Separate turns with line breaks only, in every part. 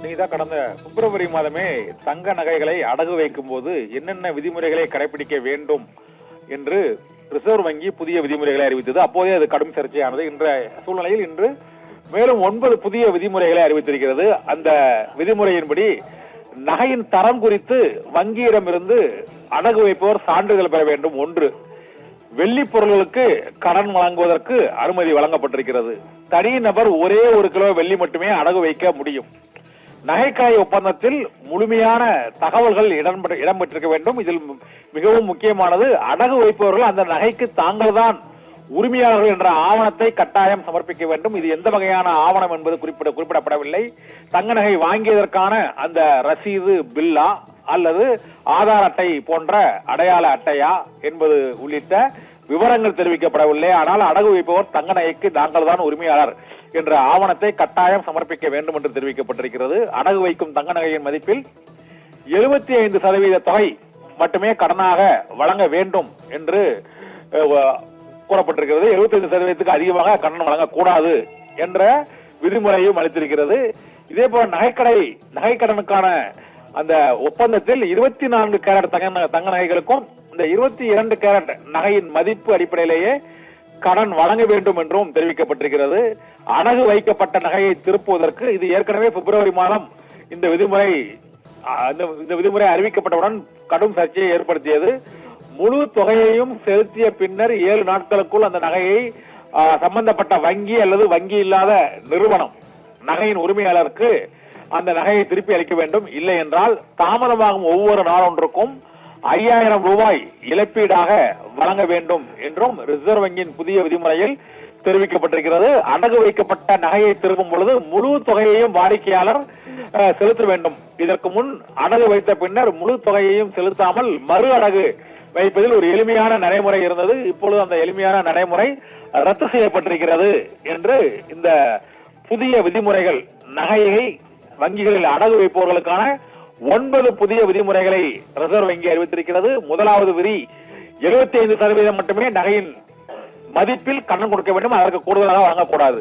நீதான் கடந்த பிப்ரவரி மாதமே தங்க நகைகளை அடகு வைக்கும் போது என்னென்ன விதிமுறைகளை கடைபிடிக்க வேண்டும் என்று ரிசர்வ் வங்கி புதிய விதிமுறைகளை அறிவித்தது. அப்போதே அது கடும் சர்ச்சையானது. இன்றைய சூழ்நிலையில் இன்று மேலும் 9 புதிய விதிமுறைகளை அறிவித்திருக்கிறது. அந்த விதிமுறையின்படி நகையின் தரம் குறித்து வங்கியிடமிருந்து அடகு வைப்பவர் சான்றிதழ் பெற வேண்டும். 1. வெள்ளி பொருள்களுக்கு கடன் வழங்குவதற்கு அனுமதி வழங்கப்பட்டிருக்கிறது. தனிநபர் ஒரே 1 கிலோ வெள்ளி மட்டுமே அடகு வைக்க முடியும். நகைக்கடை ஒப்பந்தத்தில் முழுமையான தகவல்கள் இடம்பெற்றிருக்க வேண்டும். இதில் மிகவும் முக்கியமானது, அடகு வைப்பவர்கள் அந்த நகைக்கு தாங்கள் தான் உரிமையாளர்கள் என்ற ஆவணத்தை கட்டாயம் சமர்ப்பிக்க வேண்டும். இது எந்த வகையான ஆவணம் என்பது குறிப்பிடப்படவில்லை. தங்க நகை வாங்கியதற்கான அந்த ரசீது பில்லா அல்லது ஆதார் அட்டை போன்ற அடையாள அட்டையா என்பது உள்ளிட்ட விவரங்கள் தெரிவிக்கப்படவில்லை. ஆனால் அடகு வைப்பவர் தங்க நகைக்கு தாங்கள் தான் உரிமையாளர் என்ற ஆவணத்தை கட்டாயம் சமர்ப்பிக்க வேண்டும் என்று தெரிவிக்கப்பட்டிருக்கிறது. அடகு வைக்கும் தங்க நகையின் மதிப்பில் 75% தொகை மட்டுமே கடனாக வழங்க வேண்டும் என்று கூறப்பட்டிருக்கிறது. 75% அதிகமாக கடன் வழங்கக்கூடாது என்ற விதிமுறையும் அளித்திருக்கிறது. இதே போல நகைக்கடனுக்கான அந்த ஒப்பந்தத்தில் 24 கேரட் தங்க நகைகளுக்கும் இந்த 22 கேரட் நகையின் மதிப்பு அடிப்படையிலேயே கடன் வழங்க வேண்டும் என்றும் தெரிவிக்கப்பட்டிருக்கிறது. அடகு வைக்கப்பட்ட நகையை திருப்புவதற்கு இது ஏற்கனவே பிப்ரவரி மாதம் இந்த விதிமுறை அறிவிக்கப்பட்டவுடன் கடும் சர்ச்சையை ஏற்படுத்தியது. முழு தொகையையும் செலுத்திய பின்னர் 7 நாட்களுக்குள் அந்த நகையை சம்பந்தப்பட்ட வங்கி அல்லது வங்கி இல்லாத நிறுவனம் நகையின் உரிமையாளருக்கு அந்த நகையை திருப்பி அளிக்க வேண்டும். இல்லை என்றால் தாமதமாகும் ஒவ்வொரு நாளொன்றுக்கும் 5000 ரூபாய் இழப்பீடாக வழங்க வேண்டும் என்றும் ரிசர்வ் வங்கியின் புதிய விதிமுறையில் தெரிவிக்கப்பட்டிருக்கிறது. அடகு வைக்கப்பட்ட நகையை திருப்பும் பொழுது முழு தொகையையும் வாடிக்கையாளர் செலுத்த வேண்டும். இதற்கு முன் அடகு வைத்த பின்னர் முழு தொகையையும் செலுத்தாமல் மறு அடகு வைப்பதில் ஒரு எளிமையான நடைமுறை இருந்தது. இப்பொழுது அந்த எளிமையான நடைமுறை ரத்து செய்யப்பட்டிருக்கிறது என்று இந்த புதிய விதிமுறைகள் நகையை வங்கிகளில் அடகு வைப்பவர்களுக்கான 9 புதிய விதிமுறைகளை ரிசர்வ் வங்கி அறிவித்திருக்கிறது. முதலாவது விதி 75% மட்டுமே நகையின் மதிப்பில் கடன் கொடுக்க வேண்டும், அதற்கு கூடுதலாக வழங்கக்கூடாது.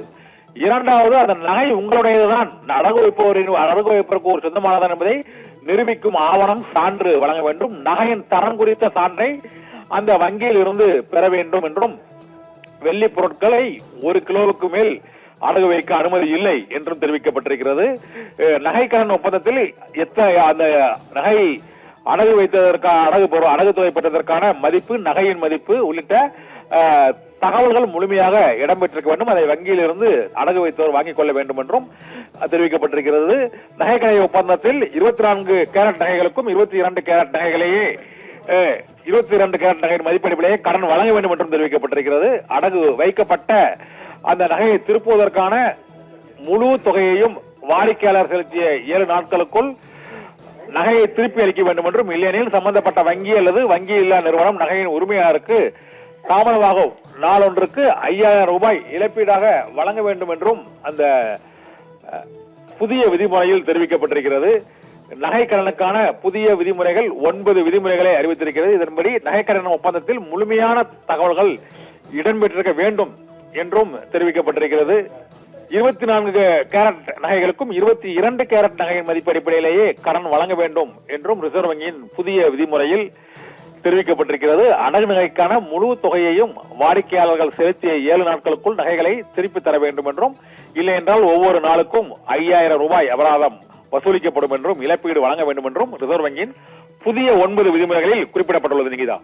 இரண்டாவது, அந்த நகை உங்களுடையதுதான், அடகு வைப்பவருக்கு ஒரு சொந்தமானதான் என்பதை நிரூபிக்கும் ஆவணம் சான்று வழங்க வேண்டும். நகையின் தரம் குறித்த சான்றை அந்த வங்கியில் இருந்து பெற வேண்டும் என்றும், வெள்ளி பொருட்களை 1 கிலோவுக்கு மேல் அடகு வைக்க அனுமதி இல்லை என்றும் தெரிவிக்கப்பட்டிருக்கிறது. நகைக்கடன் ஒப்பந்தத்தில் அந்த நகை அடகு தொகை பெற்றதற்கான மதிப்பு, நகையின் மதிப்பு உள்ளிட்ட தகவல்கள் முழுமையாக இடம்பெற்றிருக்க வேண்டும். அதை வங்கியிலிருந்து அடகு வைத்தவர் வாங்கிக் கொள்ள வேண்டும் என்றும் தெரிவிக்கப்பட்டிருக்கிறது. நகைக்கடை ஒப்பந்தத்தில் 24 கேரட் நகைகளுக்கும் 22 கேரட் நகைகளையே 22 கேரட் நகையின் மதிப்படிப்பிலேயே கடன் வழங்க வேண்டும் என்றும் தெரிவிக்கப்பட்டிருக்கிறது. அடகு வைக்கப்பட்ட அந்த நகையை திருப்புவதற்கான முழு தொகையையும் வாடிக்கையாளர் செலுத்திய 7 நாட்களுக்குள் நகையை திருப்பி அளிக்க வேண்டும் என்றும், இல்லையெனில் சம்பந்தப்பட்ட வங்கி அல்லது வங்கி இல்லா நிறுவனம் நகையின் உரிமையாளருக்கு தாமதமாகும் நாளொன்றுக்கு 5000 ரூபாய் இழப்பீடாக வழங்க வேண்டும் என்றும் அந்த புதிய விதிமுறையில் தெரிவிக்கப்பட்டிருக்கிறது. நகைக்கடனுக்கான புதிய விதிமுறைகள் 9 விதிமுறைகளை அறிவித்திருக்கிறது. இதன்படி நகைக்கடன் ஒப்பந்தத்தில் முழுமையான தகவல்கள் இடம்பெற்றிருக்க வேண்டும் என்றும் தெரிவிக்கப்பட்டிருக்கிறது. 24 கேரட் நகைகளுக்கும் 22 கேரட் நகையின் மதிப்பு அடிப்படையிலேயே கடன் வழங்க வேண்டும் என்றும் ரிசர்வ் வங்கியின் புதிய விதிமுறையில் தெரிவிக்கப்பட்டிருக்கிறது. அடகு நகைக்கான முழு தொகையையும் வாடிக்கையாளர்கள் செலுத்திய 7 நாட்களுக்குள் நகைகளை திருப்பி தர வேண்டும் என்றும், இல்லை என்றால் ஒவ்வொரு நாளுக்கும் 5000 ரூபாய் அபராதம் வசூலிக்கப்படும் என்றும், இழப்பீடு வழங்க வேண்டும் என்றும் ரிசர்வ் வங்கியின் புதிய 9 விதிமுறைகளில் குறிப்பிடப்பட்டுள்ளது. நிகிதா.